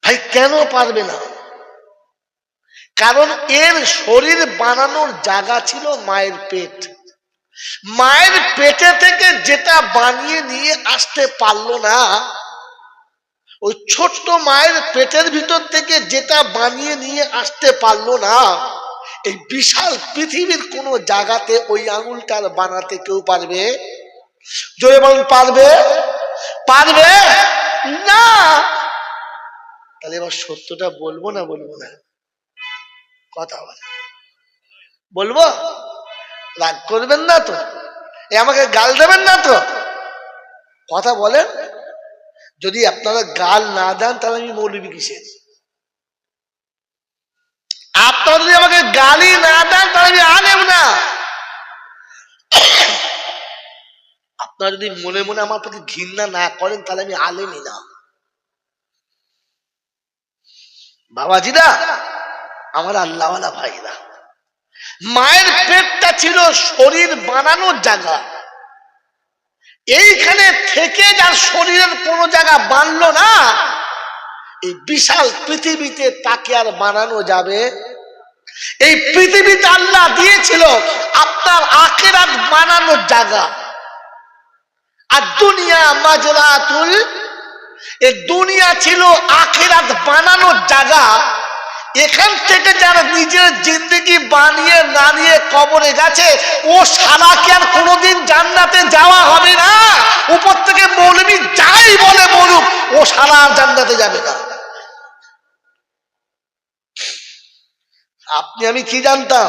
ভাই? কেন পারবে না? কারণ এর শরীর বানানোর জায়গা ছিল মায়ের পেট। মায়ের পেটে থেকে যেটা বানিয়ে নিয়ে আসতে পারলো না, ওই ছোট্ট মায়ের পেটের ভিতর থেকে যেটা বানিয়ে নিয়ে আসতে পারলো না, এই বিশাল পৃথিবীর কোন জায়গাতে ওই আঙুলটার বানাতে কেউ পারবে? জোরে বলুন, পারবে? পারবে না। তাহলে এবার সত্যটা বলবো না বলবো না? কথা বলে বলবো? রাগ করবেন না তো? আমাকে গাল দেবেন না তো? কথা বলেন। যদি আপনারা গাল না দেন তাহলে আমি মৌলবি কিসের? আপনারা যদি আমাকে গালি না দেন তাহলে আমি আলেম না। আপনারা যদি মনে মনে আমার প্রতি ঘৃণা না করেন তাহলে আমি আলেমই না। বাবাজিরা আমার আল্লাহওয়ালা ভাইরা, মায়ের পেটটা ছিল শরীর বানানোর জায়গা। এইখানে থেকে যার শরীরের কোনো জায়গা বানলো না, এই বিশাল পৃথিবীতে তাকে আর বানানো যাবে? এই পৃথিবীতে আল্লাহ দিয়েছিল আপনার আখিরাত বানানোর জায়গা। আর দুনিয়া মাজরাতুল, এই দুনিয়া ছিল আখিরাত বানানোর জায়গা। এখান থেকে যারা নিজের জিন্দগি বানিয়ে না নিয়ে কবরে গেছে, ও শালাকে আর কোনোদিন জান্নাতে যাওয়া হবে না। উপর থেকে মৌলবি যাই বলে বলুক, ও শালা আর জান্নাতে যাবে না। আপনি আমি কি জানতাম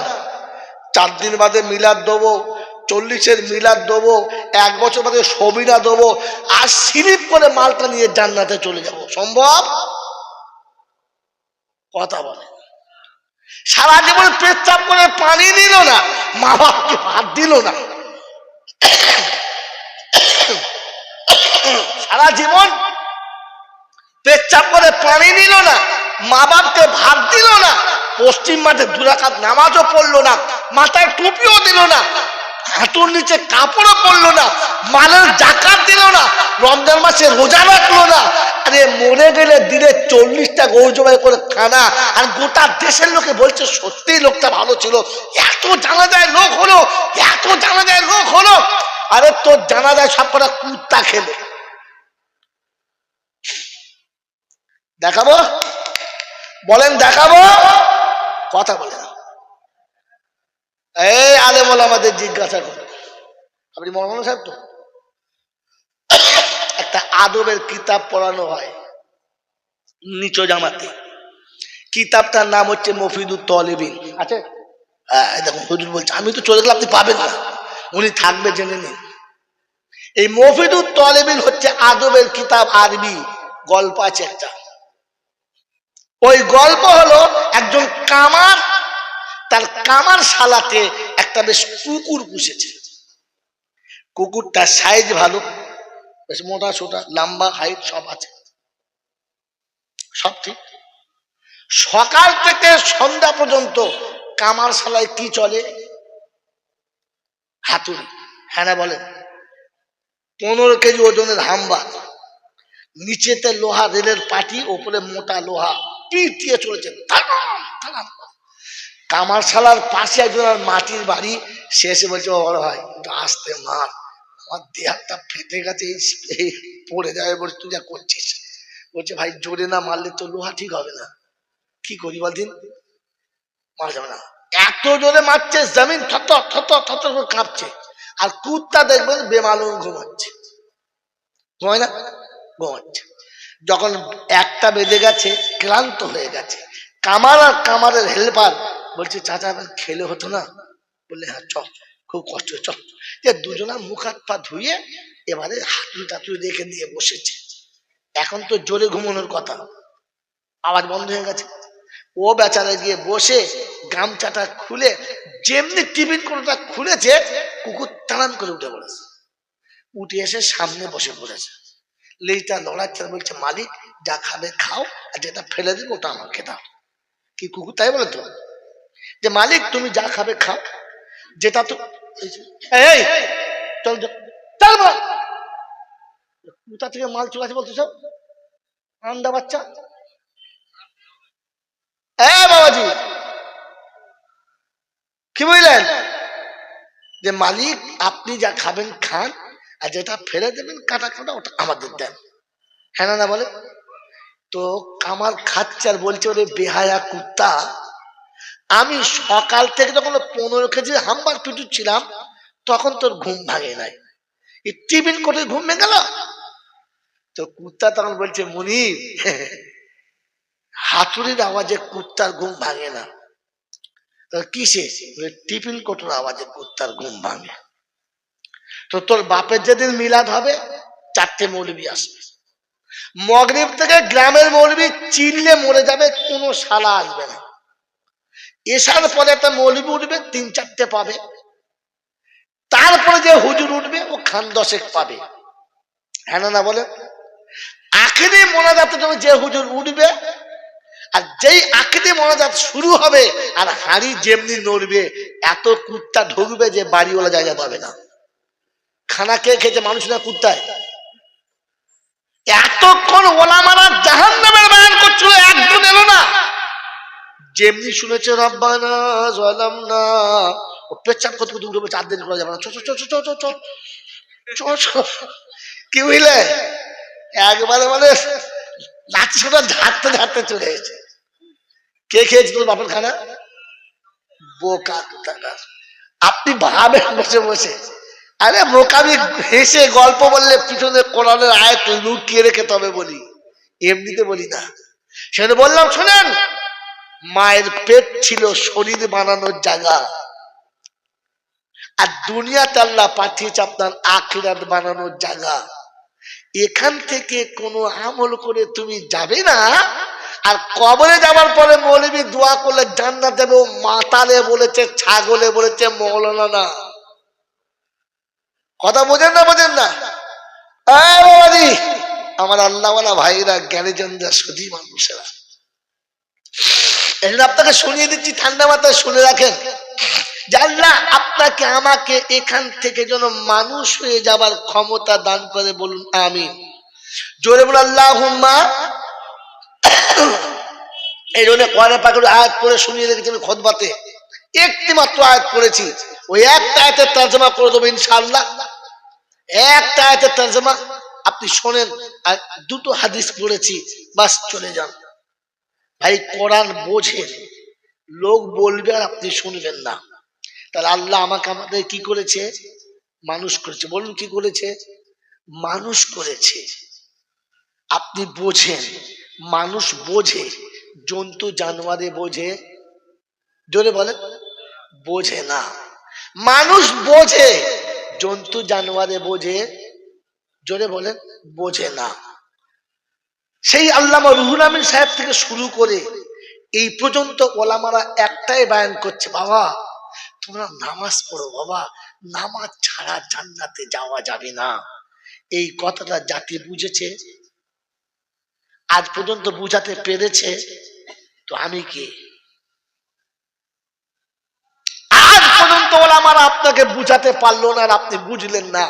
4 দিন বাদে মিলাদ দেবো, 40-এর মিলাদ দেবো, 1 বছর বাদে সবিনা দেবো, আর স্লিপ করে মালটা নিয়ে জান্নাতে চলে যাব? সম্ভব? কথা বলে। সারা জীবন পেচ্ছাপ করে পানি দিল না, মা বাপকে ভাত দিল না। সারা জীবন পেচ্ছাপ করে পানি দিল না, মা বাপকে ভাত দিল না, পশ্চিম মাঠে 2 রাকাত নামাজও পড়লো না, মাথায় টুপিও দিল না, হাঁটুর নিচে কাপড়ও পরলো না, মালের জাকাত দিল না, রমজান মাসে রোজা রাখলো না। আরে মরে গেলে দিনে 40টা গরু জবাই করে খানা, আর গোটা দেশের লোকে বলছে সত্যি লোকটা ভালো ছিল। এত জানাজায় লোক হলো, এত জানাজায় লোক হলো। আরে তোর জানাজায় সব কটা কুত্তা খেলো। দেখাবো? বলেন দেখাবো? কথা বলে না। এই আলে বলে আমাদের জিজ্ঞাসা করে, আপনি মৌলানা সাহেব তো? একটা আদবের কিতাব পড়ানো হয় নিচ জামাতে, কিতাবটার নাম হচ্ছে মফিদুত তলিবিন। আছে? দেখুন হুজুর বলছে, আমি তো চলে গেলে আপনি পাবেন না, উনি থাকবে, জেনে নিন। এই মফিদুত তলিবিন হচ্ছে আদবের কিতাব, আরবি গল্প আছে একটা। ওই গল্প হলো একজন কামার, তার কামার শালাতে একটা বেশ কুকুর পুষেছে। কুকুরটার সাইজ ভালো, বেশ মোটা সোটা, লম্বা, হাইট সব আছে, সব ঠিক। সকাল থেকে সন্ধ্যা পর্যন্ত কামার শালায় কি চলে? হাতুড়ি। হ্যাঁ না বলেন? 15 কেজি ওজনের হাম্বা, নিচেতে লোহা রেলের পাটি, ওপরে মোটা লোহা, পিঠ দিয়ে চলেছে। কামার শালার পাশে একজনের মাটির বাড়ি, সে এসে বলছে, বড় ভাই আসতে মার, আমার দেহাটা ফেটে গেছে, এই পড়ে যাবে। বলছে তুই যা করছিস। বলছে ভাই জোরে না মারলে তো লোহা ঠিক হবে না, কি করি বলদিন? মারা যাবে না। এত জোরে মারছে, জমিন থর থর থর করে কাঁপছে। আর কুত্তা দেখবেন বেমালুম ঘুমাচ্ছে, ঘুমায় না? ঘুমাচ্ছে। যখন 1টা বেজে গেছে, ক্লান্ত হয়ে গেছে, কামার আর কামারের হেল্পার বলছে চাচা খেলে হতো না? বললে হ্যাঁ চ, খুব কষ্ট, চ। যে দুজনা মুখ হাত পা ধুয়ে এবারে হাতুড়ি টাতুড়ি রেখে দিয়ে বসেছে। এখন তো জোরে ঘুমানোর কথা, আওয়াজ বন্ধ হয়ে গেছে। ও বেচারা গিয়ে বসে গামছাটা খুলে যেমনি টিফিন কোনোটা খুলেছে, কুকুর টানান করে উঠে পড়েছে। উঠে এসে সামনে বসে পড়েছে, লেজটা লড়াচ্ছে, বলছে মালিক যা খাবে খাও, আর যেটা ফেলে দেবো ওটা আমাকে দাও। কি কুকুর তাই বলে তো, যে মালিক তুমি যা খাবে খাও, যেটা তো এই চল চল, কোথা থেকে মাল চলে আসে বলতো সব আন্দা বাচ্চা। বাবাজি কি বললেন? যে মালিক আপনি যা খাবেন খান, আর যেটা ফেলে দেবেন কাটা কাটা ওটা আমাদের দেন। হ্যাঁ না বলে তো? কামাল খাচ্ছে আর বলছে, ওরে বেহায়া কুত্তা, আমি সকাল থেকে যখন 15 কেজি হাম্বার পিটুচ্ছিলাম তখন তোর ঘুম ভাঙে নাই, এই টিফিন করে ঘুম ভেঙে গেল? তো কুত্তা তখন বলছে, মুনির হাতুড়ির আওয়াজে কুত্তার ঘুম ভাঙে না। কিসে? টিফিন কোটোর আওয়াজে কুত্তার ঘুম ভাঙে। তো তোর বাপের যেদিন মিলাদ হবে 4টে মৌলবি আসবে, মগরিব থেকে গ্রামের মৌলবি চিল্লে মরে যাবে, কোনো শালা আসবে না। এসার পরে একটা মৌলবি উঠবে, 3-4টে পাবে। তারপরে যে হুজুর উঠবে ও খান 10 পাবে। হ্যাঁ না বলে? আখিরি মোনাজাতের জন্য যে হুজুর উঠবে, আর যেই আকিদে মোনাজাত শুরু হবে আর হাড়ি যেমনি নড়বে, এত কুত্তা ঢুকবে যে বাড়িওয়ালা জায়গা পাবে না। খানা কে খেয়েছে, মানুষ না কুত্তায়? এতক্ষণ ওলামারা জাহান্নামের বয়ান করছিল, একজন এলো না। যেমনি শুনেছে রব্বানা যালামনা, ও পেচ্ছাপ করতে করতে উঠে 4 দিন করা যাবে না, চ চ চ চ চ চ। কি বুঝলে? একবারে মানে লাঠি সোটা ঝাড়তে ঝাড়তে চলে এসেছে। কে খেয়েছে তোর বাপের খানা? বোকা কোথাকার। আপনি ভাবেন বসে বসে, আরে বোকামি হেসে গল্প বললে পিছনে কোরআনের আয়াত লুকিয়ে রেখে তবে বলি, এমনিতে বলি না। সেটা বললাম শোনেন, মায়ের পেট ছিল শরীর বানানোর জায়গা, আর দুনিয়াতে আল্লাহ পাঠিয়েছে আপনার আখিরাত বানানোর জায়গা। এখান থেকে কোনো আমল করে তুমি যাবে না, আর কবরে যাবার পরে মৌলবী দোয়া করলে জান্নাত দেবে। ও মাতালে বলেছে, ছাগলে বলেছে, মৌলানা না। কথা বোঝেন না? বোঝেন না? বাবাজি, আমার আল্লাহওয়ালা ভাইরা, জ্ঞানীজনরা, সতী মানুষেরা, এই জন্য আপনাকে শুনিয়ে দিচ্ছি, ঠান্ডা মাথায় শুনে রাখেন যে আল্লাহ আপনাকে আমাকে এখান থেকে যেন মানুষ হয়ে যাবার ক্ষমতা দান করে। বলুন আমিন। জোরে বলুন আল্লাহুম্মা। এই জন্য কোরআন পাকের আয়াত পড়ে শুনিয়ে রেখেছি আমি খুতবাতে, একটি মাত্র আয়াত পড়েছি, ওই একটা আয়াতের তরজমা করে দেবো ইনশাআল্লাহ। একটা আয়াতের তরজমা আপনি শোনেন, আর দুটো হাদিস পড়েছি, বাস চলে যান। ভাই কোরআন বোঝেন, লোক বলবে আর আপনি শুনবেন না। তাহলে আল্লাহ আমাকে আমাদের কি করেছে? মানুষ করেছে। বলুন কি করেছে? মানুষ করেছে। আপনি বোঝেন, মানুষ বোঝে, জন্তু জানোয়ারে বোঝে? জোরে বলেন, বোঝে না। মানুষ বোঝে, জন্তু জানোয়ারে বোঝে? জোরে বলেন, বোঝে না। সেই আল্লামা রুহুল আমিন সাহেব থেকে শুরু করে এই পর্যন্ত ওলামারা একটাই বায়ান করছে, বাবা তোমরা নামাজ পড়ো, বাবা নামাজ ছাড়া জান্নাতে যাওয়া যাবে না। এই কথাটা জাতি বুঝেছে, আজ পর্যন্ত বুঝাতে পেরেছে, তো আমি কে? আজ পর্যন্ত ওলামারা আপনাকে বুঝাতে পারলো না, আর আপনি বুঝলেন না,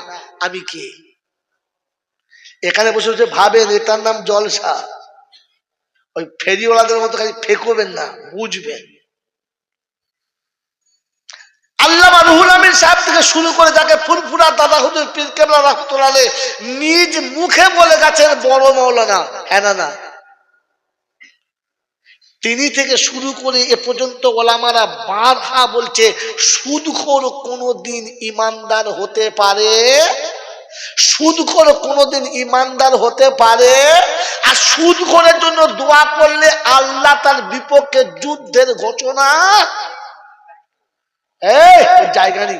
আমি কে? এখানে বসে বসে ভাবেন এটার নাম জলসা। ওই ফেরিওয়ালাদের মতো খালি ফেকবেন না, বুঝবেন। আল্লামা রুহুল আমিন সাহেব থেকে শুরু করে যাকে ফুরফুরা দাদা হুজুর পীর কেবলা রাহমাতুল্লাহ আলাইহি নিজ মুখে বলে গেছেন বড় মাওলানা, হ্যাঁ না? তিনি থেকে শুরু করে এ পর্যন্ত ওলামারা বারহা বলছে, সুদখোর কোনোদিন ইমানদার হতে পারে? সুদখোর কোনোদিন ইমানদার হতে পারে? আর সুদখোরের জন্য দোয়া করলে আল্লাহ তার বিপক্ষে যুদ্ধের ঘোষণা। জায়গা নেই,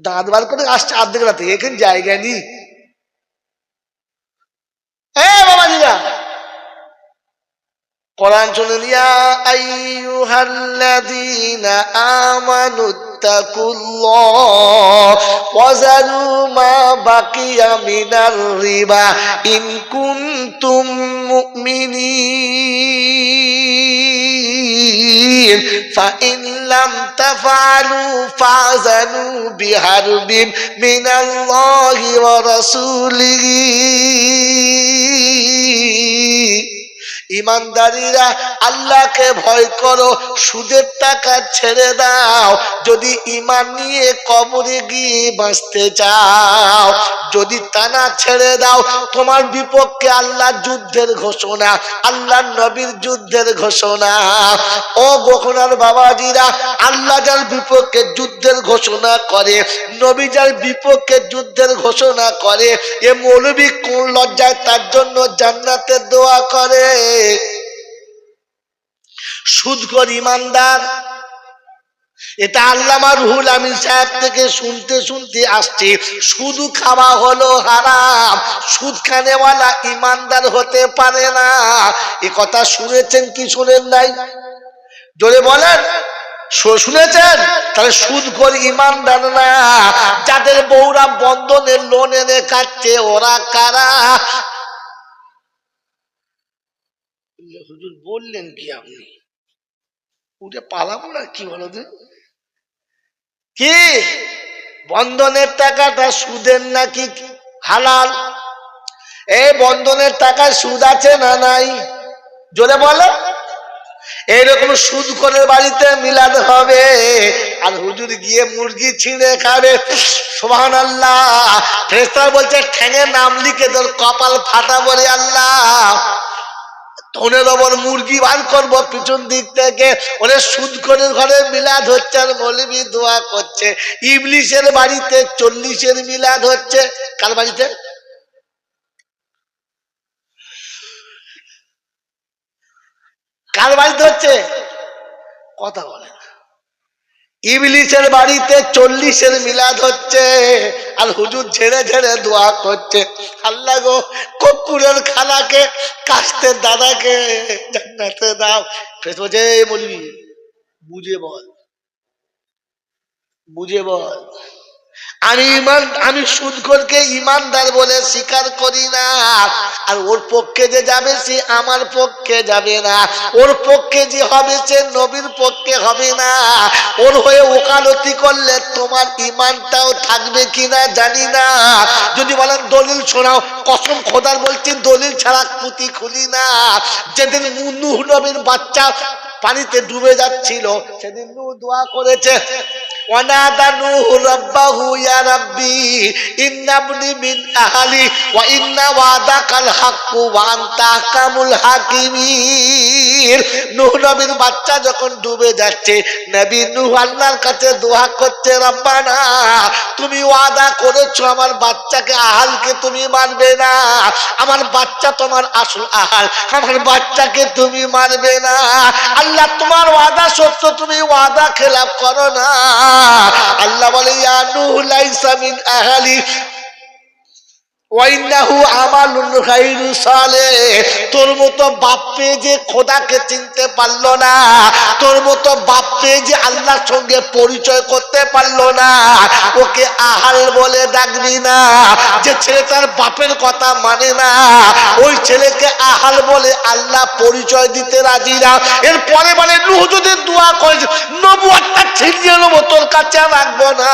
দাঁত বার করে আসছে আর্ধেক রাতে, এখানে জায়গা নেই। বাবাজিরা কোরআন শুনুন, ইয়া আইয়ুহাল্লাযীনা আমানুত্তাকুল্লাহ ওয়া যারু মা বাকিয়া মিনার রিবা ইন কুনতুম মুমিনিন ফাইন লাম তাফআলু ফাযানু বিহারবিন মিনাল্লাহি ওয়া রাসূলিহি। ইমানদারিরা আল্লাহকে ভয় করো, সুদের টাকা ছেড়ে দাও যদি ঈমান নিয়ে কবরে গিয়ে বাঁচতে চাও। যদি তা না ছেড়ে দাও, তোমার বিপক্ষে আল্লাহর যুদ্ধের ঘোষণা, আল্লাহর নবীর যুদ্ধের ঘোষণা। ও গোখনার বাবাজিরা, আল্লাহ যার বিপক্ষে যুদ্ধের ঘোষণা করে, নবী যার বিপক্ষে যুদ্ধের ঘোষণা করে, এ মৌলবী কোন লজ্জায় তার জন্য জান্নাতের দোয়া করে? সুদখোর ইমানদার, এটা আল্লামা রুহুল আমিন সাহেব থেকে শুনতে শুনতে আসছে। সুদ খাওয়া হলো হারাম, সুদ খানেওয়ালা ইমানদার হতে পারে না। এ কথা শুনেছেন কি শুনেন নাই? জোরে বলেন, শুনেছেন? তাহলে সুদখোর ইমানদার না। যাদের বউরা বন্ধনের লোন এনে কাটছে, ওরা কারা? হুজুর বললেন কি আপনি? উঠে পালাবো না কি বলো? কি বন্ধনের টাকাটা সুদের নাকি হালাল? এই বন্ধনের টাকায় সুদ আছে না নাই? জোরে বলো। এইরকম সুদখোরের বাড়িতে মিলাদ হবে, আর হুজুর গিয়ে মুরগি ছিঁড়ে খাবে। সুবহানাল্লাহ। ফেরেশতা বলছে ঠ্যাঙে নাম লিখে তোর কপাল ফাটাবো রে আল্লাহ। ওনের ওপর মুরগি বার করবো পিছন দিক থেকে। ওরে সুদখোরের ঘরে মিলাদ হচ্ছে আর মৌলবি দোয়া করছে। ইবলিশের বাড়িতে 40-এর মিলাদ হচ্ছে। কার বাড়িতে? কার বাড়িতে হচ্ছে? কথা বলে। ইবলিশের বাড়িতে 40-এর মিলাদ হচ্ছে আর হুজুর ঝেড়ে ঝেড়ে দোয়া করছে, আল্লাহ গো কপ্পুরের খালাকে, কাস্তের দাদাকে জান্নাতে দাও। বলছে বলবি বুঝে বল, বুঝে বল। আমি সুদখোরকে ইমানদার বলে স্বীকার করি না, আর ওর পক্ষে যে যাবে সে আমার পক্ষে যাবে না, ওর পক্ষে যে হবে সে নবীর পক্ষে হবে না। ওর হয়ে ওকালতি করলে তোমার ইমানটাও থাকবে কিনা জানি না। যদি বলেন দলিল শোনাও, কসম খোদার বলছি দলিল ছাড়া পুঁতি খুলি না। যেদিন নূহ নবীর বাচ্চা পানিতে ডুবে যাচ্ছিল সেদিন নূহ দোয়া করেছে, ওয়ানাদা নূহ রাব্বাহু ইয়া রাব্বি ইন্নাবনি মিন আহলি ওয়া ইন্না ওয়াদাকাল হাক্কু ওয়া আনতা আহকামুল হাকিমিন। নূহ নবীর বাচ্চা যখন ডুবে যাচ্ছে, নবী নূহ আল্লাহর কাছে দোয়া করছে, রব্বানা তুমি ওয়াদা করেছো আমার বাচ্চাকে আহালকে তুমি মারবে না, আমার বাচ্চা তোমার আসল আহাল, আমার বাচ্চাকে তুমি মারবে না। আল্লাহ তোমার ওয়াদা সত্য, তুমি ওয়াদা খেলাফ করো না। আল্লাহ বলে ইয়া নূহ লাইসা মিন আহলি ওয়াইন্নাহু আমালুন গায়রু সালেহ। তোর মতো বাপ পেয়ে যে খোদাকে চিনতে পারলো না, তোর মতো বাপ পেয়ে যে আল্লাহর সঙ্গে পরিচয় করতে পারলো না, ওকে আহাল বলে ডাকবি না। যে ছেলে তার বাপের কথা মানে না, ওই ছেলেকে আহাল বলে আল্লাহ পরিচয় দিতে রাজি না। এরপরে বলে নূহ যদি দোয়া করে নবুয়তটা ছিনিয়ে নেবো, তোর কাছে রাখবো না।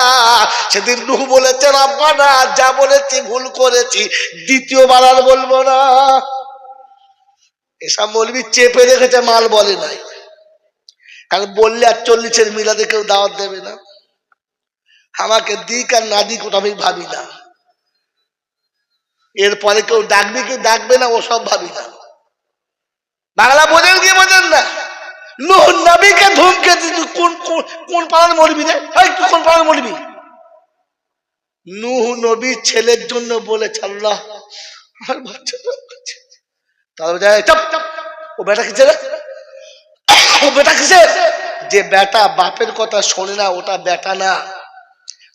সেদিন নূহ বলেছে, রব্বানা যা বলেছি ভুল করে, দ্বিতীয়বার আর বলবো না। এসব মৌলবি চেপে রেখেছে, মাল বলে নাই। কারণ বললে আর 40-এর মিলাদে কেউ দাওয়াত দেবে না। আমাকে দিক আর না দিক ওটা আমি ভাবি না। এরপরে কেউ ডাকবে কেউ ডাকবে না ওসব ভাবি না। বাংলা বোঝেন কি বোঝেন না? নূহ নবীকে ধমকে কোন কোন পাড়ার মৌলবি রে? তুই কোন পাড়ার মৌলবি? নূহ নবী ছেলের জন্য বলেছে, আল্লাহ আমার বাচ্চা, ও বেটা কিসের? ও বেটা কিসের? যে বেটা বাপের কথা শোনে না ওটা বেটা না।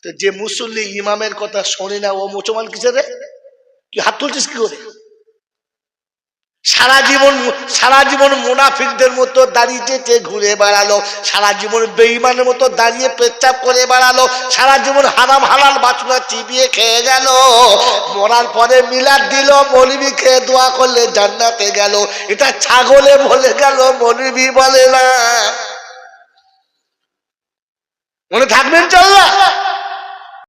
তো যে মুসল্লি ইমামের কথা শোনে না ও মুসলমান কিসের রে? তুই হাত তুলছিস কি করে? সারা জীবন মুনাফিকদের মতো দাঁড়িয়ে ঘুরে বেড়ালো, সারা জীবন বেঈমানের মতো দাঁড়িয়ে পেচ্ছাপ করে বেড়ালো, সারা জীবন হারাম হালাল বাছনা চিবিয়ে খেয়ে গেল। মরার পরে মিলাদ দিল, মৌলবি খেয়ে দোয়া করলে জান্নাতে গেল। এটা ছাগলে বলে গেল, মৌলবি বলে না। মনে থাকবেন চল্লা।